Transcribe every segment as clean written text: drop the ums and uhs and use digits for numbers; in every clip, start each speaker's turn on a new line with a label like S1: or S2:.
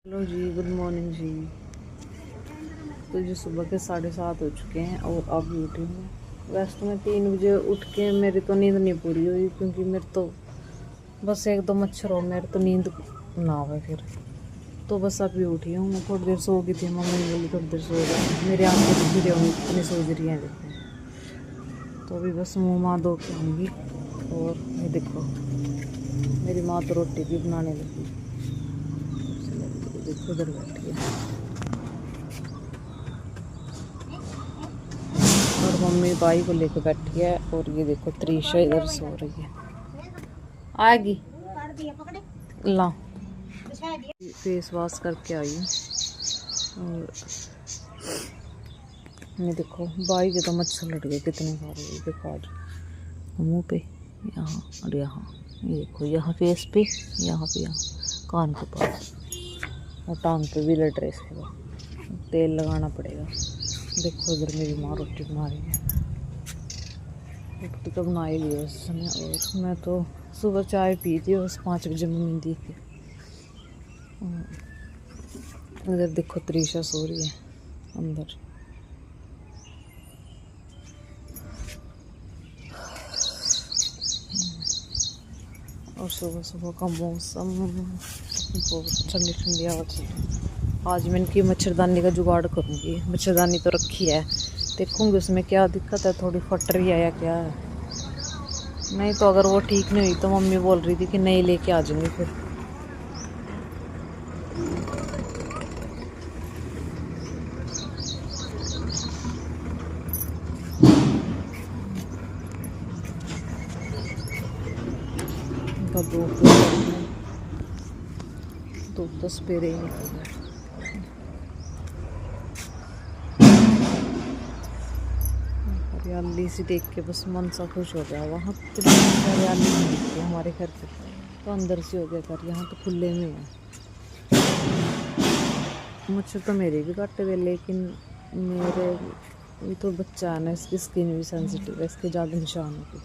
S1: Hello जी, good morning जी। तो जी सुबह के 7:30 हो चुके हैं और अभी उठी हूँ। वैसे तो मैं 3 बजे उठ के मेरी तो नींद नहीं पूरी हुई, क्योंकि मेरे तो बस एक दो मच्छर हो, मेरे तो नींद ना आवे फिर। तो बस अभी उठी हूँ। मैं थोड़ी देर सो गई थी, मम्मी बोली थोड़ी देर सो जाओ। मेरी आंखें दिख रही होंगी कितनी सोच रही हैं, देखो। तो अभी बस मुँह माँ धो के आऊँगी। और ये देखो, मेरी माँ तो रोटी भी बनाने लगी। देखो इधर बैठी है और मम्मी भाई को लेकर बैठी है। और ये देखो त्रिशा इधर सो रही है, आएगी ला। फेस वॉश करके आई हूँ। और ये देखो भाई के तो मच्छर लड़ गए कितने सारे। ये देखो आज मुंह पे, यहाँ और यहाँ, ये देखो यहाँ फेस पे, यहाँ पे, यहाँ कान के पास, और टांग पे भी लड़ रहे इसके। तेल लगाना पड़ेगा। देखो इधर मेरी माँ रोटी बना रही है। रोटी तो बना ही ली उसने। और मैं तो सुबह चाय पी थी, बस 5 बजे मम्मी दी थी। इधर देखो त्रिशा सो रही है अंदर। और सुबह सुबह का मौसम बहुत ठंडी ठंडी हवा चल रही। आज मैं इनकी मच्छरदानी का जुगाड़ करूँगी। मच्छरदानी तो रखी है, देखूँगी उसमें क्या दिक्कत है, थोड़ी फट रही है या क्या है। नहीं तो अगर वो ठीक नहीं हुई तो मम्मी बोल रही थी कि नहीं लेके आ जाऊंगी फिर। धूप तो सवेरे ही निकल गया। हरियाली सी देख के बस मन सा खुश हो गया। वहाँ तो हरियाली नहीं दिखती हमारे घर पे, तो अंदर से हो गया घर। यहाँ तो खुले में है। मच्छर तो मेरे भी काटे हुए, लेकिन मेरे ये तो बच्चा है ना, इसकी स्किन भी सेंसिटिव है, इसके ज़्यादा निशान होगी।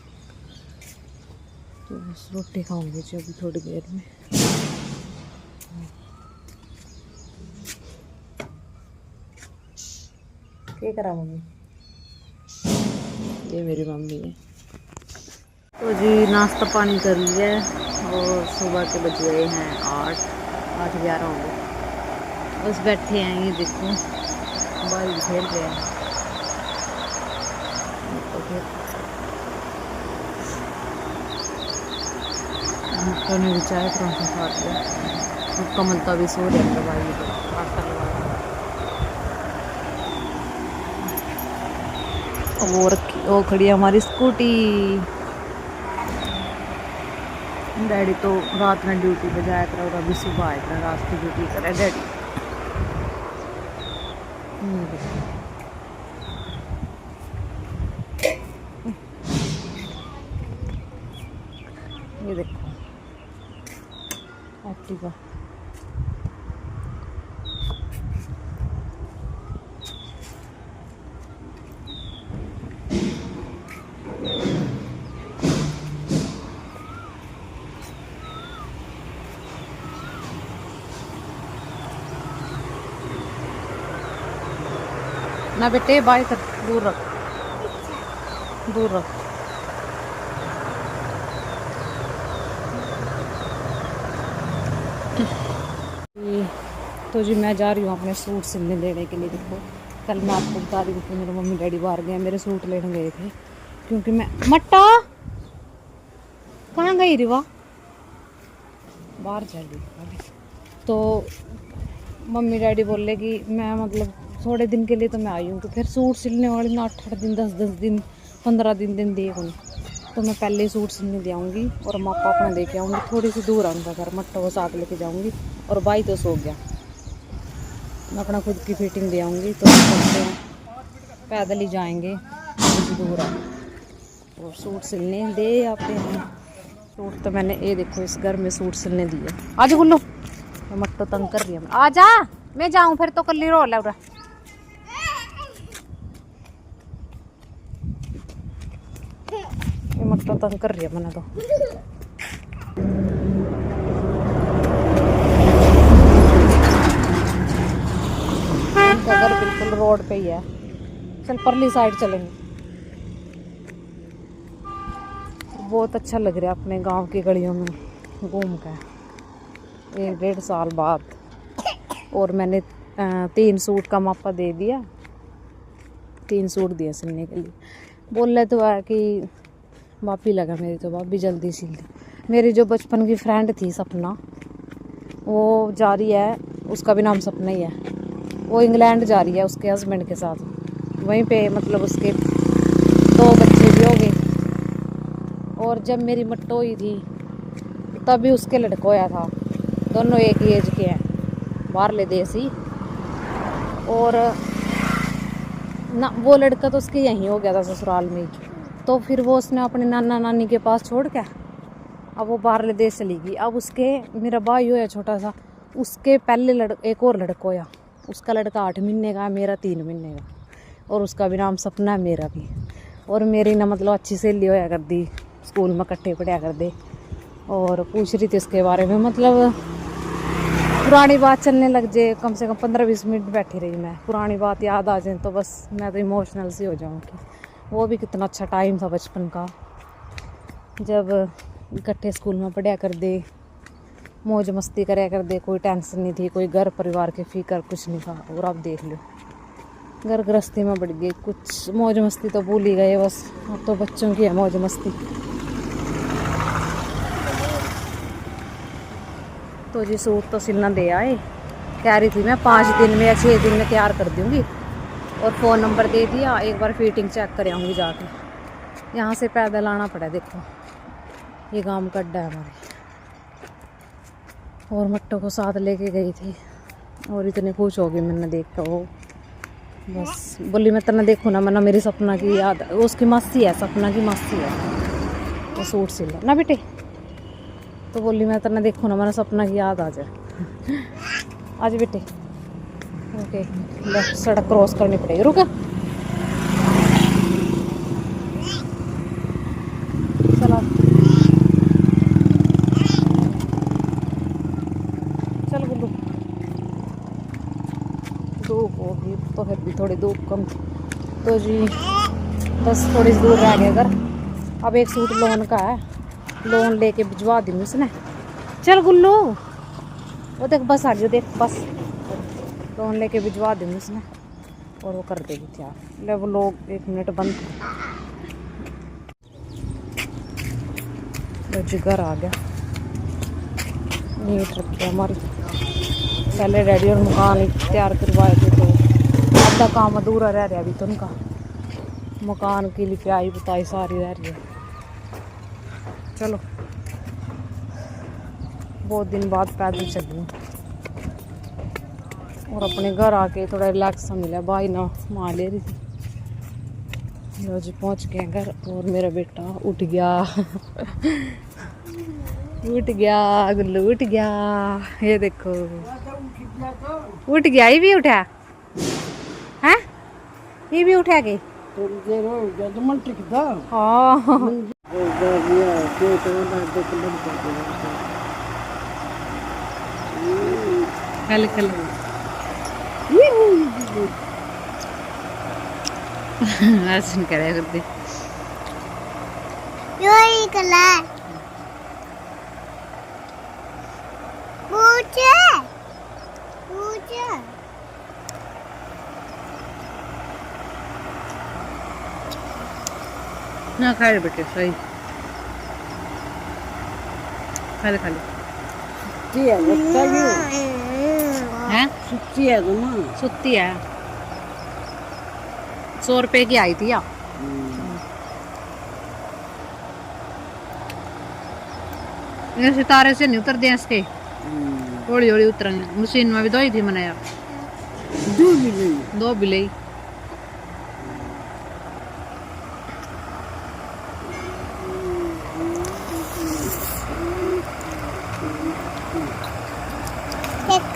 S1: तो बस रोटी खाऊंगी जी अभी थोड़ी देर में। क्या करा मम्मी? ये मेरी मम्मी है। तो जी नाश्ता पानी कर लिया है। और सुबह के बज गए हैं 8-11 होंगे। बस बैठे हैं, ये देखो मोबाइल खेल रहे हैं। तो फिर ने भी चाय परांठा खा लिया। और कमल का भी सो रहा है भाई, तो आटा लगा वो रखी, वो खड़ी है हमारी स्कूटी। डैडी तो रात में ड्यूटी पे जाया कर, और अभी सुबह आया कर, रात की ड्यूटी करे डैडी। ये देखो एक्टिवा। ना बेटे बाय कर, दूर रख, दूर रख। तो जी मैं जा रही हूँ अपने सूट सिलने देने के लिए। देखो कल मैं आपको बता रही थी मेरे मम्मी डैडी बाहर गए, मेरे सूट लेने गए थे, क्योंकि मैं मट्टा कहाँ गई रिवा, बाहर जा रही। तो मम्मी डैडी बोले कि मैं मतलब थोड़े दिन के लिए तो मैं आई हूँ, कि फिर सूट सिलने वाली ना 8-8 दिन 10-10 दिन 15 दिन दे हूँ। तो मैं पहले ही सूट सिलने दे आऊँगी और मापा अपना दे के आऊँगी। थोड़ी सी दूर आऊँगा घर, मट्टो को साथ लेके जाऊँगी। और भाई तो सो गया, मैं अपना खुद की फिटिंग दे आऊँगी। तो चलते हैं, पैदल ही जाएंगे दूर आ। और सूट सिलने दे आते हैं। सूट तो मैंने ये देखो इस घर में सूट सिलने दिए। आज गुल्लू मट्टो तंग कर रही है, आ जा, मैं जाऊँ फिर तो कल रो लग रहा। ये मट्टो तंग कर रही है मैंने तो। चल रोड पे ही है, चल परली साइड चलेंगे। बहुत अच्छा लग रहा है अपने गांव की गलियों में घूम कर 1-1.5 साल बाद। और मैंने 3 सूट का मापा दे दिया, 3 सूट दिए सिलने के लिए। बोल रहे तो है कि भाभी लगा मेरी, तो भाभी जल्दी सिल दी। मेरी जो बचपन की फ्रेंड थी सपना, वो जा रही है, उसका भी नाम सपना ही है, वो इंग्लैंड जा रही है उसके हस्बैंड के साथ। वहीं पे मतलब उसके 2 बच्चे भी हो गए। और जब मेरी मट्टो हुई थी तभी उसके लड़का होया था, दोनों एक ही एज के हैं, बाहरले देश ही। और ना वो लड़का तो उसके यहीं हो गया था ससुराल में ही। तो फिर वो उसने अपने नाना नानी के पास छोड़ के अब वो बाहरले देश चली गई। अब उसके मेरा भाई होया छोटा सा, उसके पहले एक और लड़का होया, उसका लड़का 8 महीने का है, मेरा 3 महीने का। और उसका भी नाम सपना है, मेरा भी। और मेरी ना मतलब अच्छी सहेली होया कर दी, स्कूल में इकट्ठे पढ़ा कर दे। और पूछ रही थी उसके बारे में, मतलब पुरानी बात चलने लग जाए, कम से कम 15-20 मिनट बैठी रही मैं। पुरानी बात याद आ जाए तो बस मैं तो इमोशनल सी हो जाऊँगी। वो भी कितना अच्छा टाइम था बचपन का, जब इकट्ठे स्कूल में पढ़ा कर दे, मौज मस्ती कराया कर दे, कोई टेंशन नहीं थी, कोई घर परिवार के फिक्र कुछ नहीं था। और अब देख लो घर गृहस्थी में बढ़ गई, कुछ मौज मस्ती तो भूल ही गए बस। अब तो बच्चों की है मौज मस्ती। तो जी सूट तो सिलना दे आए, कह रही थी मैं 5 दिन में या 6 दिन में तैयार कर दूँगी। और फ़ोन नंबर दे दिया, एक बार फिटिंग चेक कर आऊँगी जाके। यहाँ से पैदल आना पड़ा, देखो ये गांव का अड्डा है हमारे। और मट्टो को साथ लेके गई थी और इतने खुश हो गई मैंने देख कर। वो बस बोली मैं तना देखूँ ना, मैंने मेरी सपना की याद, उसकी मासी है, सपना की मासी है, वो सूट सिला ना बेटे। तो बोली मैं तना देखूँ ना, मैंने सपना की याद आ जाए। आज बेटे ओके, सड़क क्रॉस करनी पड़ेगी, रुका चला चल गुल्लू। धूप होगी तो फिर भी थोड़ी धूप कम। तो जी बस थोड़ी सी दूर रह गया घर। अब एक सूट लोन का है, लोन लेके भिजवा दी उसने। चल गुल्लू, वो देख बस आ गई, देख बस लोन लेके भिजवा दी उसने और वो कर देगी तैयार। ले वो लोग 1 मिनट बंद। तो जी घर आ गया, नीट रख गया हमारी। पहले रेडी और मकान तैयार करवाए थे, तो आधा काम अधूरा रह रहा अभी तो उनका। मकान की लिपाई पुताई सारी रह रही है। चलो बहुत दिन बाद पैदल चली और अपने घर आके थोड़ा रिलैक्स मिला। भाई ना माँ ले रही थी। लो जी पहुँच गए घर और मेरा बेटा उठ गया। उठ गया गुल्लू, उठ गया, ये देखो उठ गया। ये भी उठा है, ये भी उठा गई। हाँ कल कल ऐसे करे करते
S2: योई कला पूछे पूछे
S1: ना खाए बेटे सही खाली खाली हैं।
S3: सुती है तुम?
S1: सुती है, 100 रुपए की आई थी। ये सितारे से नहीं उतर दिए इसके, हौली हौली उतरेंगे। मशीन में भी दो ही थी मैंने यार, 2 बिले।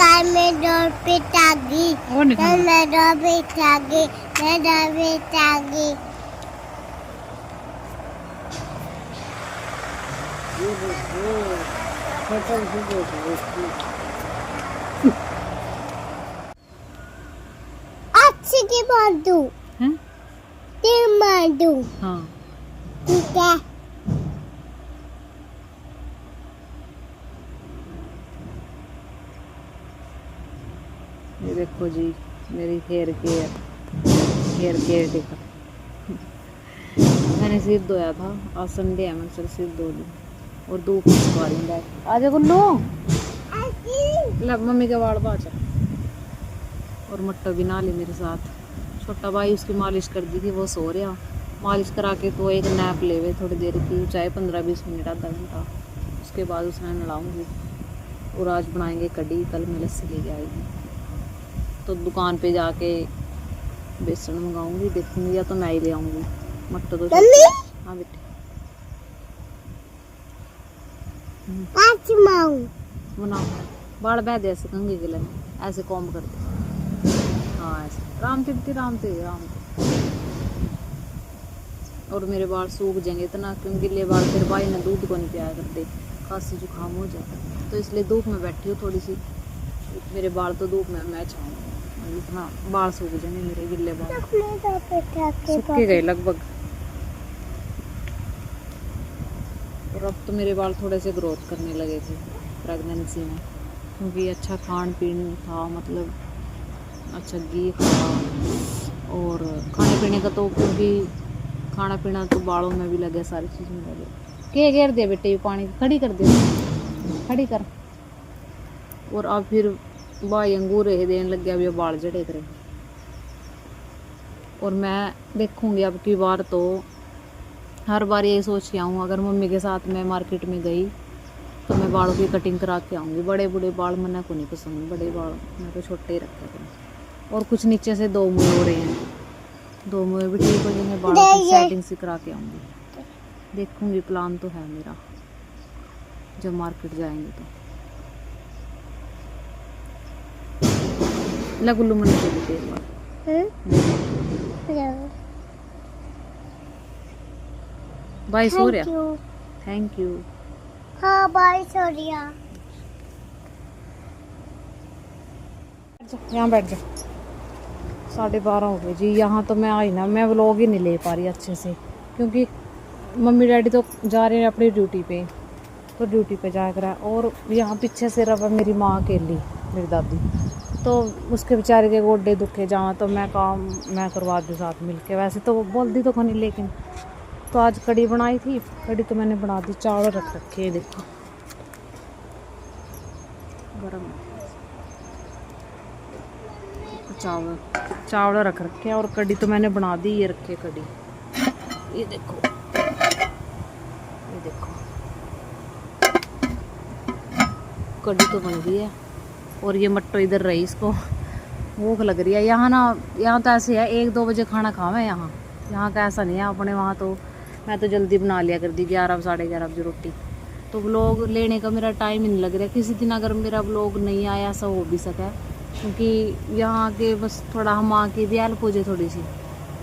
S2: कार में डोर पे टागी, मैं डोर पे टागी, मैं डोर पे टागी। अच्छी मांडू
S1: हैं?
S2: तीर मांडू
S1: हाँ
S2: ठीक है।
S1: ये देखो जी मेरी हेयर केयर टेकर। मैंने सिर धोया था, आज संडे है, मैंने चल सिर धो ली और धूप में सुखा रही हूँ। आजा गुल्लू, ले मम्मी के बाल बाँच। और मट्टो भी नहा ली मेरे साथ। छोटा भाई उसकी मालिश कर दी थी, वो सो रहा। मालिश करा के तो एक नैप ले हुए थोड़ी देर की, चाहे 15-20 मिनट आधा घंटा। उसके बाद उसने नहलाऊंगी और आज बनाएंगे कढ़ी, कल मैं लस्सी लेके आएगी तो दुकान पे जाके बेसन मंगाऊंगी, देखूंगी या तो मैं ही ले आऊंगी। मट्टो तो हाँ बेटे बनाओ। बाल बह दे ऐसे कंघी के लिए, ऐसे कॉम्ब कर दे। हाँ ऐसे राम तिरती राम तेरी राम तेरी। और मेरे बाल सूख जाएंगे इतना, क्योंकि गिले बाल फिर भाई ने दूध को नहीं पियाया करते, खांसी जुकाम हो जाता। तो इसलिए धूप में बैठी हूँ थोड़ी सी, मेरे बाल तो धूप में मैं चाहूँगी, इतना बाल सूख जाएंगे मेरे गिले बाल, सूखे गए लगभग। और अब तो मेरे बाल थोड़े से ग्रोथ करने लगे थे प्रेगनेंसी में, क्योंकि अच्छा खान पीन था, मतलब अच्छा घी खाया और खाने पीने का तो, क्योंकि खाना पीना तो बालों में भी लगे, सारी चीज़ में लगे। के घेर दिया बेटे, ये पानी खड़ी कर दे, खड़ी कर। और अब फिर भाई अंगूर देने लग गया, अभी बाल जड़े करे। और मैं देखूंगी अब की बार तो हर बार यही सोच के आऊँ, अगर मम्मी के साथ मैं मार्केट में गई तो मैं बालों की कटिंग करा के आऊँगी। बड़े बूढ़े बाल मना को नहीं पसंद, बड़े बाल मैं तो छोटे ही रखे थे। और कुछ नीचे से 2 मुँह हो रहे हैं, 2 मुँह भी ठीक हो जाएंगे, बालों की सेटिंग से करा के आऊँगी। देखूंगी, प्लान तो है मेरा जब मार्केट जाएंगे तो। लगुल्लू मन के भी एक बार बाय सो रहा। Thank you.
S2: हाँ बाय सोरिया।
S1: यहाँ बैठ जा। 12:30 हो गए जी। यहाँ तो मैं आई ना, मैं व्लॉग ही नहीं ले पा रही अच्छे से, क्योंकि मम्मी डैडी तो जा रहे हैं अपनी ड्यूटी पे, तो ड्यूटी पे जाया करा। और यहाँ पीछे से रहा मेरी माँ अकेली, मेरी दादी, तो उसके बेचारे के गोडे दुखे जहाँ, तो मैं काम मैं करवा दी साथ मिलके। वैसे तो बोलती तो नहीं, लेकिन तो आज कढ़ी बनाई थी, कढ़ी तो मैंने बना दी। चावल रख रखे, देखो गरम चावल रख रखे हैं, और कढ़ी तो मैंने बना दी। ये रखे कढ़ी, ये देखो, ये देखो कढ़ी तो बन गई है। और ये मट्टो इधर रही, इसको भूख लग रही है। यहाँ ना, यहाँ तो ऐसे है 1-2 बजे खाना खावे। यहाँ का ऐसा नहीं है अपने वहाँ तो। मैं तो जल्दी बना लिया कर दी, 11 साढ़े 11 बजे रोटी। तो व्लॉग लेने का मेरा टाइम ही नहीं लग रहा। किसी दिन अगर मेरा व्लॉग नहीं आया, ऐसा हो भी सका, क्योंकि यहाँ के बस थोड़ा हम आके भी हेल्प हो जाए थोड़ी सी।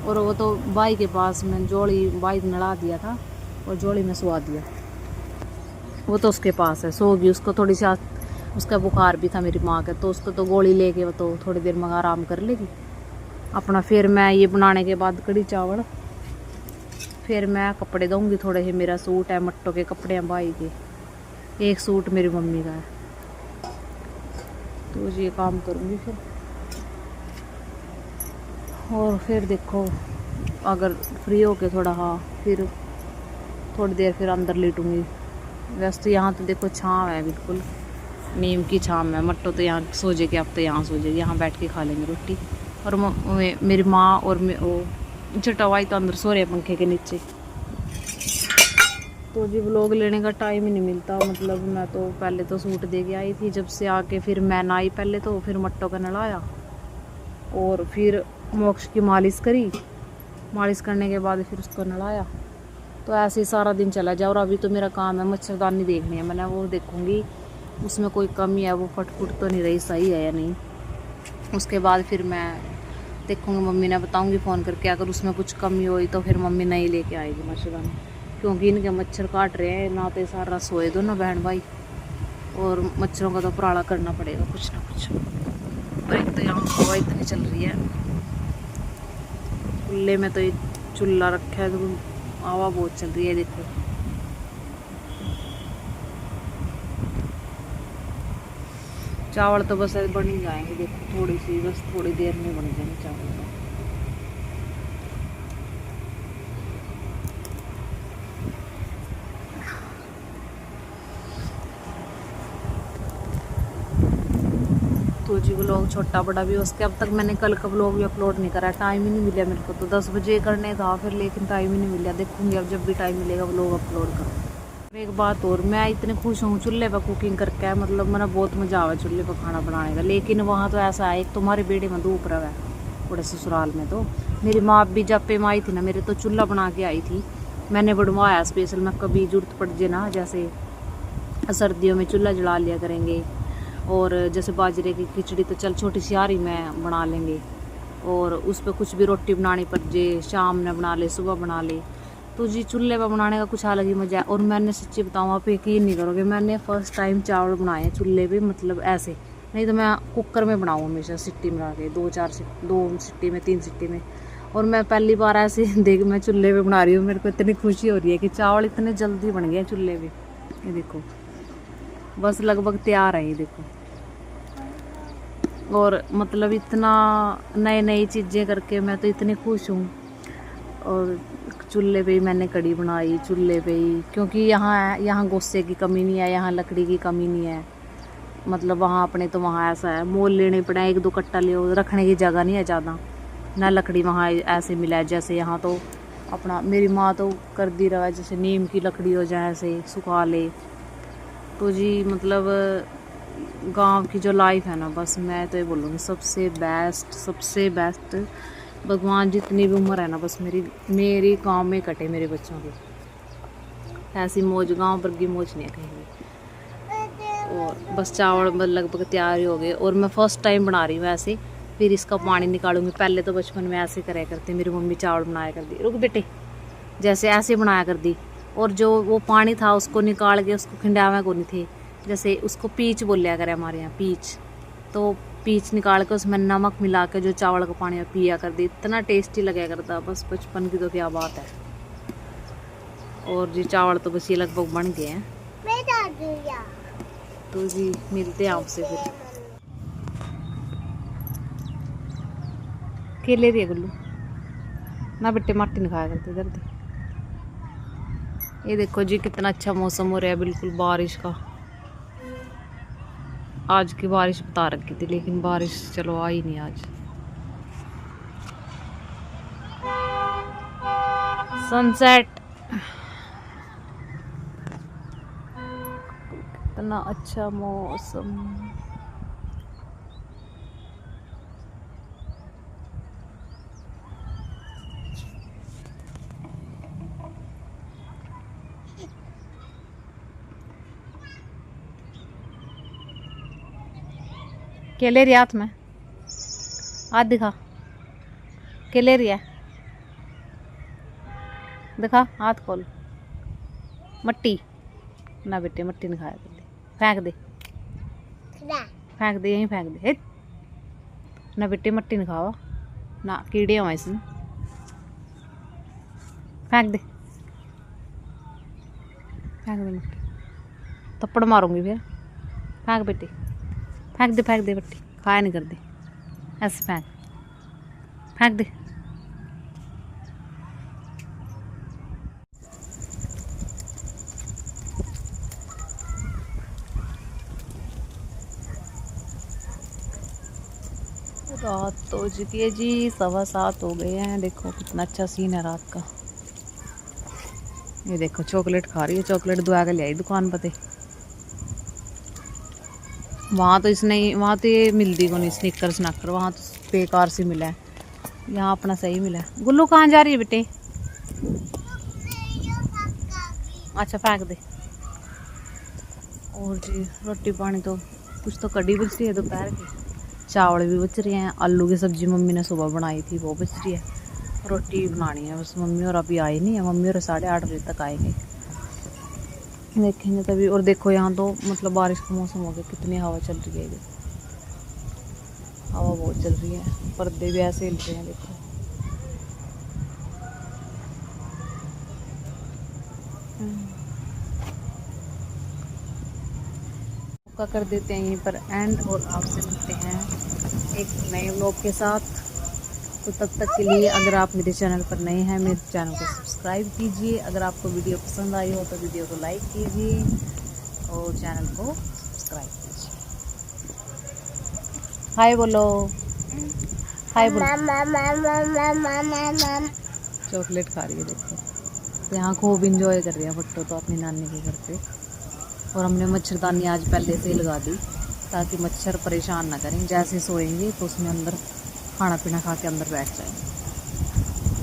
S1: और वो तो भाई के पास मैं जोड़ी बाइक नड़ा दिया था और जोड़ी में सुआ दिया, वो तो उसके पास है, सो गई। उसको थोड़ी सी उसका बुखार भी था मेरी माँ का, तो उसको तो गोली लेके वो तो थोड़ी देर में आराम कर लेगी अपना। फिर मैं ये बनाने के बाद कढ़ी चावल, फिर मैं कपड़े दूँगी थोड़े से। मेरा सूट है, मट्टो के कपड़े हैं भाई के, एक सूट मेरी मम्मी का है, तो ये काम करूँगी फिर। और फिर देखो, अगर फ्री होके थोड़ा, हाँ फिर थोड़ी देर फिर अंदर लेटूँगी। वैसे तो यहाँ तो देखो छाँव है, बिल्कुल नीम की छाँव है। मट्टो तो यहाँ सो जाएगी, अब तो यहाँ सो जाएगी, यहाँ बैठ के खा लेंगे रोटी। और मेरी माँ और वो छोटा भाई तो अंदर सो रहे पंखे के नीचे। तो जी व्लॉग लेने का टाइम ही नहीं मिलता। मतलब मैं तो पहले तो सूट दे के आई थी, जब से आके फिर मैं नहाई पहले तो, फिर मट्टो का नहलाया और फिर मोक्ष की मालिश करी। मालिश करने के बाद फिर उसको नहलाया। तो ऐसे ही सारा दिन चला जाए। और अभी तो मेरा काम है मच्छरदानी देखनी है, मैंने वो देखूँगी उसमें कोई कमी है, वो फट फुट तो नहीं रही, सही है या नहीं। उसके बाद फिर मैं देखूँगी, मम्मी ने बताऊँगी फ़ोन करके, अगर उसमें कुछ कमी हुई तो फिर मम्मी नहीं लेके आएगी मच्छरदानी, क्योंकि इनके मच्छर काट रहे हैं ना। तो सारा सोए दो ना बहन भाई, और मच्छरों का तो पराड़ा करना पड़ेगा कुछ ना कुछ। और एक तो यहाँ हवा इतनी चल रही है, चूल्हे में तो ये चूल्हा रखा है, तो हवा बहुत चल रही है। देखो चावल तो बस बन ही जाएंगे। देखो थोड़ी सी, बस थोड़ी देर में बन जाएंगे चावल। तो जी व्लॉग छोटा बड़ा भी उसके, अब तक मैंने कल का व्लॉग भी अपलोड नहीं करा, टाइम ही नहीं मिला मेरे को। तो 10 बजे करने था फिर, लेकिन टाइम ही नहीं मिला। देखूंगी अब जब भी टाइम मिलेगा व्लॉग अपलोड करूँ। एक बात और, मैं इतने खुश हूँ चूल्हे पर कुकिंग करके, मतलब मेरा बहुत मज़ा आवा चूल्हे पर खाना बनाने का। लेकिन वहाँ तो ऐसा है, एक तुम्हारे बेटे में धूप रहा है बड़े ससुराल में। तो मेरी माँ भी जब पे माँ आई थी ना मेरे, तो चूल्हा बना के आई थी, मैंने बनवाया स्पेशल। मैं कभी जरूरत पड़ जाए ना, जैसे सर्दियों में चूल्हा जला लिया करेंगे, और जैसे बाजरे की खिचड़ी तो चल छोटी सी हारी में बना लेंगे, और उस पर कुछ भी रोटी बनानी पड़ जाए, शाम में बना ले, सुबह बना ले। तो जी चूल्हे पर बनाने का कुछ अलग ही मज़ा है। और मैंने सच्ची बताऊँ, आप यकीन नहीं करोगे, मैंने फ़र्स्ट टाइम चावल बनाए हैं चूल्हे पे, मतलब ऐसे। नहीं तो मैं कुकर में बनाऊँ हमेशा, सिट्टी में के 2 सिट्टी में 3 सिट्टी में। और मैं पहली बार ऐसे देख मैं चूल्हे पे बना रही हूँ। मेरे को इतनी खुशी हो रही है कि चावल इतने जल्दी बन गए चूल्हे पे। ये देखो बस लगभग तैयार है, ये देखो। और मतलब इतना नई नई चीज़ें करके मैं तो इतनी खुश हूँ। और चूल्हे पे ही मैंने कढ़ी बनाई, चूल्हे पे ही, क्योंकि यहाँ गोस्से की कमी नहीं है, यहाँ लकड़ी की कमी नहीं है। मतलब वहाँ अपने तो वहाँ ऐसा है, मोल लेने पड़े, 1-2 कट्टा ले, रखने की जगह नहीं है ज़्यादा ना। लकड़ी वहाँ ऐसे मिला है जैसे यहाँ तो अपना, मेरी माँ तो कर दी रहा है जैसे नीम की लकड़ी हो जाए ऐसे सुखा ले। तो जी मतलब गांव की जो लाइफ है ना, बस मैं तो ये बोलूँगी सबसे बेस्ट। भगवान जितनी भी उम्र है ना, बस मेरी गांव में कटे मेरे बच्चों की। ऐसी मौज गांव वर्गी मौज नहीं है कहीं भी। और बस चावल लगभग तैयार ही हो गए, और मैं फर्स्ट टाइम बना रही हूँ ऐसे। फिर इसका पानी निकालूंगी। पहले तो बचपन में ऐसे कराया करती, मेरी मम्मी चावल बनाया कर दी, रुक बेटे, जैसे ऐसे बनाया कर दी। और जो वो पानी था उसको निकाल के उसको खिंडावा को नहीं थे, जैसे उसको पीच बोलिया करे हमारे यहाँ, पीच। तो पीच निकाल के उसमें नमक मिला के जो चावल का पानी पिया कर दी, इतना टेस्टी लगा करता, बस बचपन की तो क्या बात है। और जी चावल तो बस ये लगभग बन गए हैं। तो जी मिलते हैं आपसे फिर। केले दिए गुल्लू ना बेटे, माटी नहीं खाया करते इधर। ये देखो जी कितना अच्छा मौसम हो रहा है, बिल्कुल बारिश का। आज की बारिश बता रखी थी, लेकिन बारिश चलो आई नहीं आज। सनसेट कितना अच्छा मौसम। केले रही हाथ में, हाथ दिखा, केले रही है, दिखा हाथ खोल। मट्टी ना बेटे, मट्टी नहीं खाया कर, फेंक दे, फेंक दे, यहीं फेंक दे। ना बेटे मट्टी नहीं खावा ना, कीड़े हुए इसमें, फेंक दे, फेंक दे मट्टी, थप्पड़ मारूंगी फिर। फेंक बेटे, फेंक दे मट्टी, खाया नहीं कर दे, ऐसे फेंक दे। रात तो हो चुकी है जी, 7:15 हो गए हैं। देखो कितना अच्छा सीन है रात का। ये देखो चॉकलेट खा रही है, चॉकलेट दुआ के ले आई दुकान पर। वहाँ तो ये मिलती को नहीं, स्निकर वहाँ तो बेकार से मिला है, यहाँ अपना सही मिला है। गुल्लू कहाँ जा रही है बेटे? अच्छा फेंक दे। और जी रोटी पानी तो कुछ तो कड़ी बच रही है दोपहर की, चावल भी बच रहे हैं, आलू की सब्जी मम्मी ने सुबह बनाई थी वो बच रही है, रोटी बनानी है बस। मम्मी और अभी आई नहीं है, मम्मी और 8:30 बजे तक आएंगे, देखेंगे तभी। और देखो यहाँ तो मतलब बारिश का मौसम हो गया, कितनी हवा चल रही है, हवा बहुत चल रही है, पर्दे भी ऐसे हिल रहे हैं देखो। का कर देते हैं यहीं पर एंड और आपसे मिलते हैं एक नए व्लॉग के साथ। तो तब तक के लिए अगर आप मेरे चैनल पर नए हैं, मेरे चैनल को सब्सक्राइब कीजिए। अगर आपको वीडियो पसंद आई हो तो वीडियो को लाइक कीजिए और चैनल को सब्सक्राइब कीजिए। हाय बोलो, हाय बोलो। चॉकलेट खा रही है देखो, यहाँ खूब इंजॉय कर रही है भट्टो तो अपनी नानी के घर पे। और हमने मच्छरदानी आज पहले से ही लगा दी ताकि मच्छर परेशान ना करें। जैसे सोएंगे तो उसमें अंदर खाना पीना खा के अंदर बैठ जाएंगे।